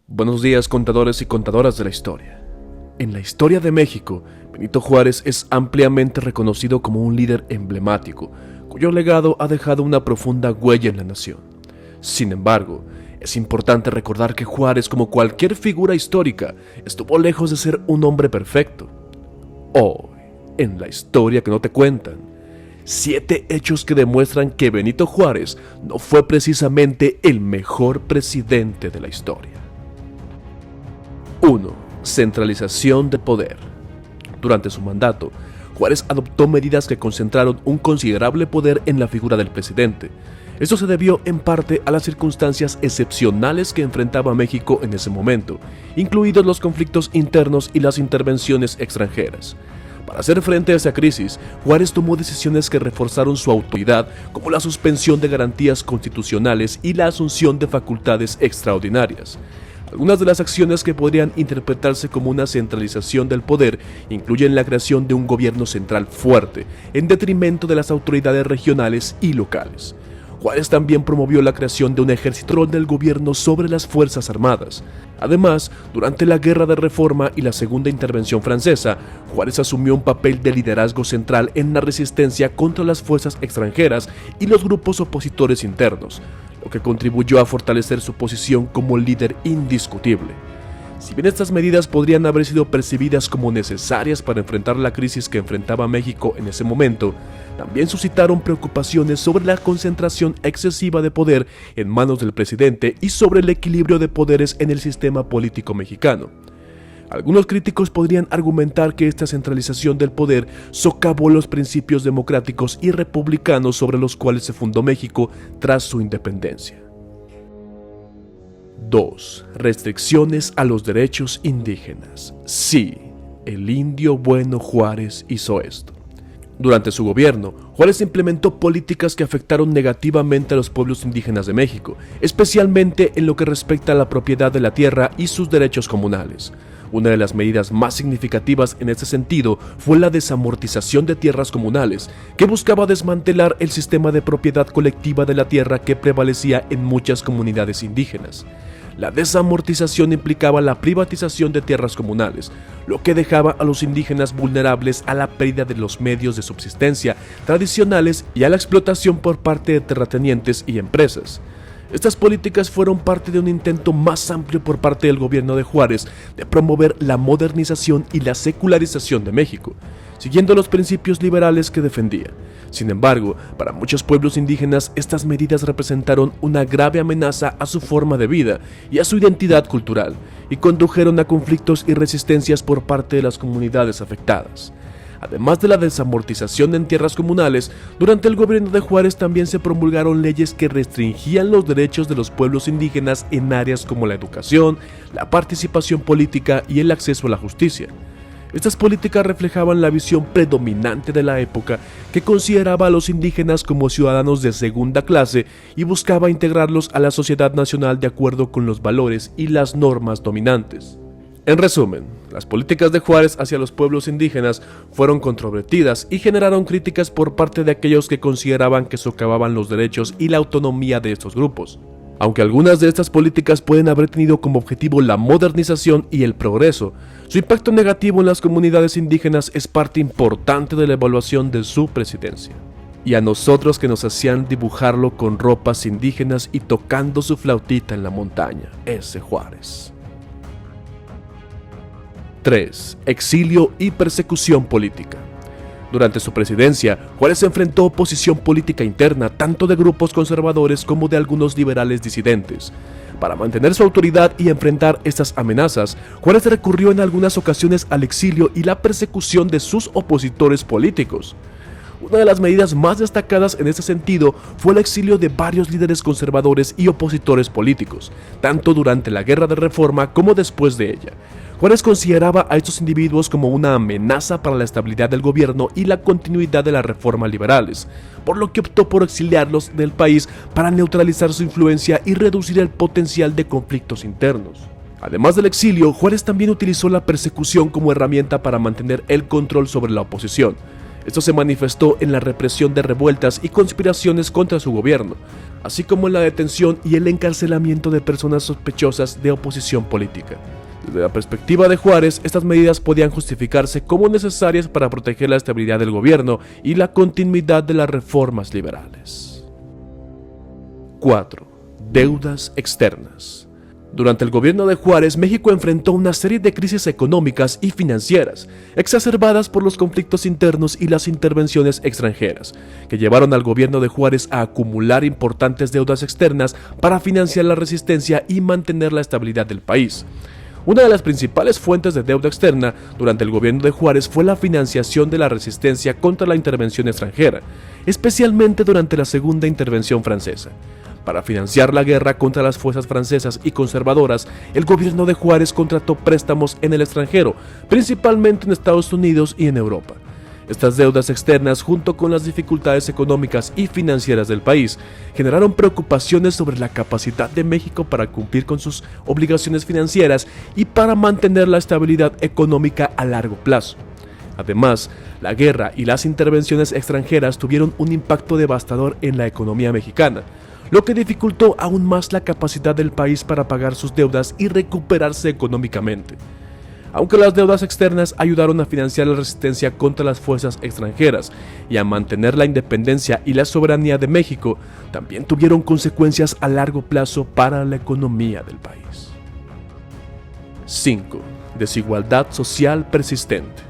Buenos días, contadores y contadoras de la historia. En la historia de México, Benito Juárez es ampliamente reconocido como un líder emblemático, cuyo legado ha dejado una profunda huella en la nación. Sin embargo, es importante recordar que Juárez, como cualquier figura histórica, estuvo lejos de ser un hombre perfecto. Hoy, en la historia que no te cuentan, 7 hechos que demuestran que Benito Juárez no fue precisamente el mejor presidente de la historia. 1. Centralización del poder. Durante su mandato, Juárez adoptó medidas que concentraron un considerable poder en la figura del presidente. Esto se debió en parte a las circunstancias excepcionales que enfrentaba México en ese momento, incluidos los conflictos internos y las intervenciones extranjeras. Para hacer frente a esa crisis, Juárez tomó decisiones que reforzaron su autoridad, como la suspensión de garantías constitucionales y la asunción de facultades extraordinarias. Algunas de las acciones que podrían interpretarse como una centralización del poder incluyen la creación de un gobierno central fuerte, en detrimento de las autoridades regionales y locales. Juárez también promovió la creación de un ejército del gobierno sobre las Fuerzas Armadas. Además, durante la Guerra de Reforma y la Segunda Intervención Francesa, Juárez asumió un papel de liderazgo central en la resistencia contra las fuerzas extranjeras y los grupos opositores internos, lo que contribuyó a fortalecer su posición como líder indiscutible. Si bien estas medidas podrían haber sido percibidas como necesarias para enfrentar la crisis que enfrentaba México en ese momento, también suscitaron preocupaciones sobre la concentración excesiva de poder en manos del presidente y sobre el equilibrio de poderes en el sistema político mexicano. Algunos críticos podrían argumentar que esta centralización del poder socavó los principios democráticos y republicanos sobre los cuales se fundó México tras su independencia. 2. Restricciones a los derechos indígenas. Sí, el indio bueno Juárez hizo esto. Durante su gobierno, Juárez implementó políticas que afectaron negativamente a los pueblos indígenas de México, especialmente en lo que respecta a la propiedad de la tierra y sus derechos comunales. Una de las medidas más significativas en este sentido fue la desamortización de tierras comunales, que buscaba desmantelar el sistema de propiedad colectiva de la tierra que prevalecía en muchas comunidades indígenas. La desamortización implicaba la privatización de tierras comunales, lo que dejaba a los indígenas vulnerables a la pérdida de los medios de subsistencia tradicionales y a la explotación por parte de terratenientes y empresas. Estas políticas fueron parte de un intento más amplio por parte del gobierno de Juárez de promover la modernización y la secularización de México, siguiendo los principios liberales que defendía. Sin embargo, para muchos pueblos indígenas, estas medidas representaron una grave amenaza a su forma de vida y a su identidad cultural, y condujeron a conflictos y resistencias por parte de las comunidades afectadas. Además de la desamortización en tierras comunales, durante el gobierno de Juárez también se promulgaron leyes que restringían los derechos de los pueblos indígenas en áreas como la educación, la participación política y el acceso a la justicia. Estas políticas reflejaban la visión predominante de la época, que consideraba a los indígenas como ciudadanos de segunda clase y buscaba integrarlos a la sociedad nacional de acuerdo con los valores y las normas dominantes. En resumen, las políticas de Juárez hacia los pueblos indígenas fueron controvertidas y generaron críticas por parte de aquellos que consideraban que socavaban los derechos y la autonomía de estos grupos. Aunque algunas de estas políticas pueden haber tenido como objetivo la modernización y el progreso, su impacto negativo en las comunidades indígenas es parte importante de la evaluación de su presidencia. Y a nosotros que nos hacían dibujarlo con ropas indígenas y tocando su flautita en la montaña, ese Juárez. 3. Exilio y persecución política. Durante su presidencia, Juárez enfrentó oposición política interna tanto de grupos conservadores como de algunos liberales disidentes. Para mantener su autoridad y enfrentar estas amenazas, Juárez recurrió en algunas ocasiones al exilio y la persecución de sus opositores políticos. Una de las medidas más destacadas en este sentido fue el exilio de varios líderes conservadores y opositores políticos, tanto durante la Guerra de Reforma como después de ella. Juárez consideraba a estos individuos como una amenaza para la estabilidad del gobierno y la continuidad de las reformas liberales, por lo que optó por exiliarlos del país para neutralizar su influencia y reducir el potencial de conflictos internos. Además del exilio, Juárez también utilizó la persecución como herramienta para mantener el control sobre la oposición. Esto se manifestó en la represión de revueltas y conspiraciones contra su gobierno, así como en la detención y el encarcelamiento de personas sospechosas de oposición política. Desde la perspectiva de Juárez, estas medidas podían justificarse como necesarias para proteger la estabilidad del gobierno y la continuidad de las reformas liberales. 4. Deudas externas. Durante el gobierno de Juárez, México enfrentó una serie de crisis económicas y financieras, exacerbadas por los conflictos internos y las intervenciones extranjeras, que llevaron al gobierno de Juárez a acumular importantes deudas externas para financiar la resistencia y mantener la estabilidad del país. Una de las principales fuentes de deuda externa durante el gobierno de Juárez fue la financiación de la resistencia contra la intervención extranjera, especialmente durante la Segunda Intervención Francesa. Para financiar la guerra contra las fuerzas francesas y conservadoras, el gobierno de Juárez contrató préstamos en el extranjero, principalmente en Estados Unidos y en Europa. Estas deudas externas, junto con las dificultades económicas y financieras del país, generaron preocupaciones sobre la capacidad de México para cumplir con sus obligaciones financieras y para mantener la estabilidad económica a largo plazo. Además, la guerra y las intervenciones extranjeras tuvieron un impacto devastador en la economía mexicana, lo que dificultó aún más la capacidad del país para pagar sus deudas y recuperarse económicamente. Aunque las deudas externas ayudaron a financiar la resistencia contra las fuerzas extranjeras y a mantener la independencia y la soberanía de México, también tuvieron consecuencias a largo plazo para la economía del país. 5. Desigualdad social persistente.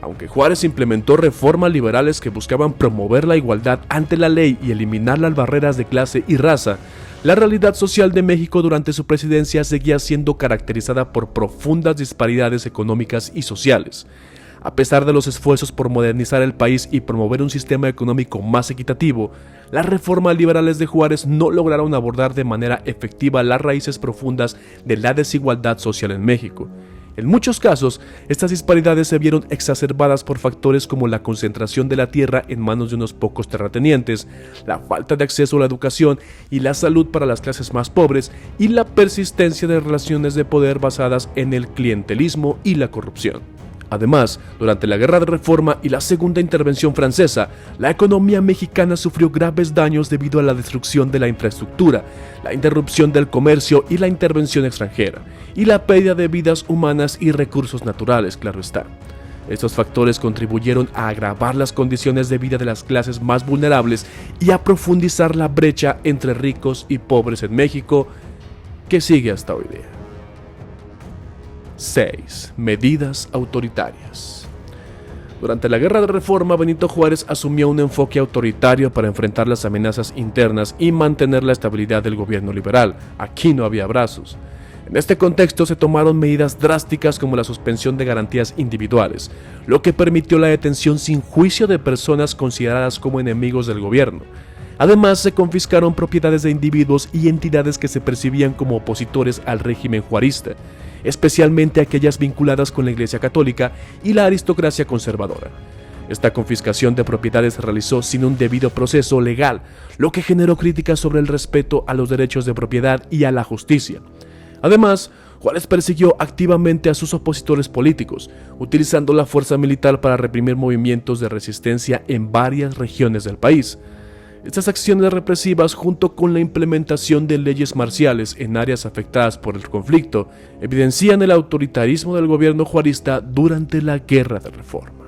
Aunque Juárez implementó reformas liberales que buscaban promover la igualdad ante la ley y eliminar las barreras de clase y raza, la realidad social de México durante su presidencia seguía siendo caracterizada por profundas disparidades económicas y sociales. A pesar de los esfuerzos por modernizar el país y promover un sistema económico más equitativo, las reformas liberales de Juárez no lograron abordar de manera efectiva las raíces profundas de la desigualdad social en México. En muchos casos, estas disparidades se vieron exacerbadas por factores como la concentración de la tierra en manos de unos pocos terratenientes, la falta de acceso a la educación y la salud para las clases más pobres y la persistencia de relaciones de poder basadas en el clientelismo y la corrupción. Además, durante la Guerra de Reforma y la Segunda Intervención Francesa, la economía mexicana sufrió graves daños debido a la destrucción de la infraestructura, la interrupción del comercio y la intervención extranjera, y la pérdida de vidas humanas y recursos naturales, claro está. Estos factores contribuyeron a agravar las condiciones de vida de las clases más vulnerables y a profundizar la brecha entre ricos y pobres en México, que sigue hasta hoy día. 6. Medidas autoritarias. Durante la Guerra de Reforma, Benito Juárez asumió un enfoque autoritario para enfrentar las amenazas internas y mantener la estabilidad del gobierno liberal. Aquí no había abrazos. En este contexto se tomaron medidas drásticas como la suspensión de garantías individuales, lo que permitió la detención sin juicio de personas consideradas como enemigos del gobierno. Además, se confiscaron propiedades de individuos y entidades que se percibían como opositores al régimen juarista, especialmente aquellas vinculadas con la Iglesia Católica y la aristocracia conservadora. Esta confiscación de propiedades se realizó sin un debido proceso legal, lo que generó críticas sobre el respeto a los derechos de propiedad y a la justicia. Además, Juárez persiguió activamente a sus opositores políticos, utilizando la fuerza militar para reprimir movimientos de resistencia en varias regiones del país. Estas acciones represivas, junto con la implementación de leyes marciales en áreas afectadas por el conflicto, evidencian el autoritarismo del gobierno juarista durante la Guerra de Reforma.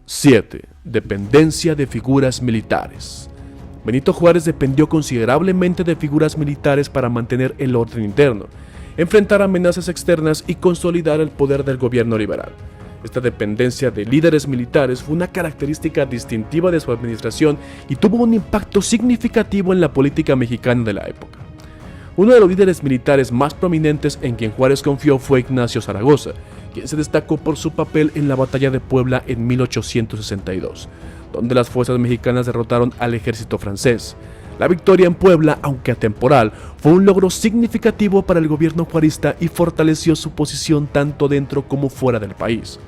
7. Dependencia de figuras militares. Benito Juárez dependió considerablemente de figuras militares para mantener el orden interno, enfrentar amenazas externas y consolidar el poder del gobierno liberal. Esta dependencia de líderes militares fue una característica distintiva de su administración y tuvo un impacto significativo en la política mexicana de la época. Uno de los líderes militares más prominentes en quien Juárez confió fue Ignacio Zaragoza, quien se destacó por su papel en la Batalla de Puebla en 1862, donde las fuerzas mexicanas derrotaron al ejército francés. La victoria en Puebla, aunque atemporal, fue un logro significativo para el gobierno juarista y fortaleció su posición tanto dentro como fuera del país.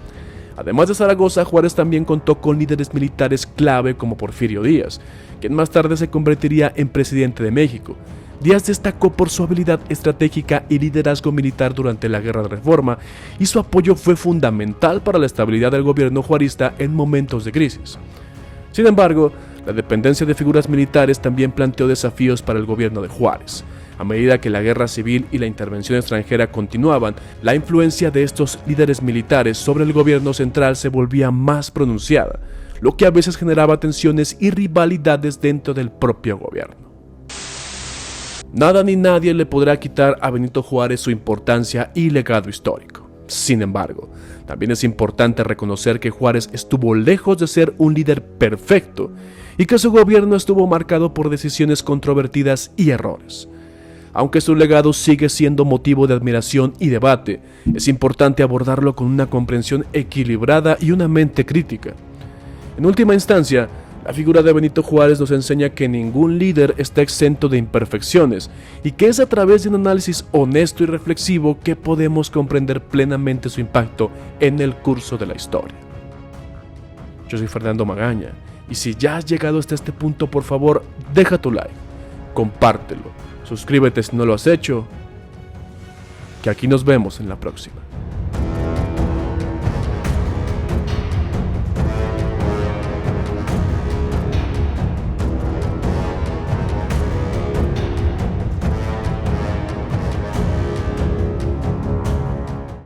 Además de Zaragoza, Juárez también contó con líderes militares clave como Porfirio Díaz, quien más tarde se convertiría en presidente de México. Díaz destacó por su habilidad estratégica y liderazgo militar durante la Guerra de Reforma, y su apoyo fue fundamental para la estabilidad del gobierno juarista en momentos de crisis. Sin embargo, la dependencia de figuras militares también planteó desafíos para el gobierno de Juárez. A medida que la guerra civil y la intervención extranjera continuaban, la influencia de estos líderes militares sobre el gobierno central se volvía más pronunciada, lo que a veces generaba tensiones y rivalidades dentro del propio gobierno. Nada ni nadie le podrá quitar a Benito Juárez su importancia y legado histórico. Sin embargo, también es importante reconocer que Juárez estuvo lejos de ser un líder perfecto y que su gobierno estuvo marcado por decisiones controvertidas y errores. Aunque su legado sigue siendo motivo de admiración y debate, es importante abordarlo con una comprensión equilibrada y una mente crítica. En última instancia, la figura de Benito Juárez nos enseña que ningún líder está exento de imperfecciones y que es a través de un análisis honesto y reflexivo que podemos comprender plenamente su impacto en el curso de la historia. Yo soy Fernando Magaña y si ya has llegado hasta este punto, por favor, deja tu like, compártelo, suscríbete si no lo has hecho, que aquí nos vemos en la próxima.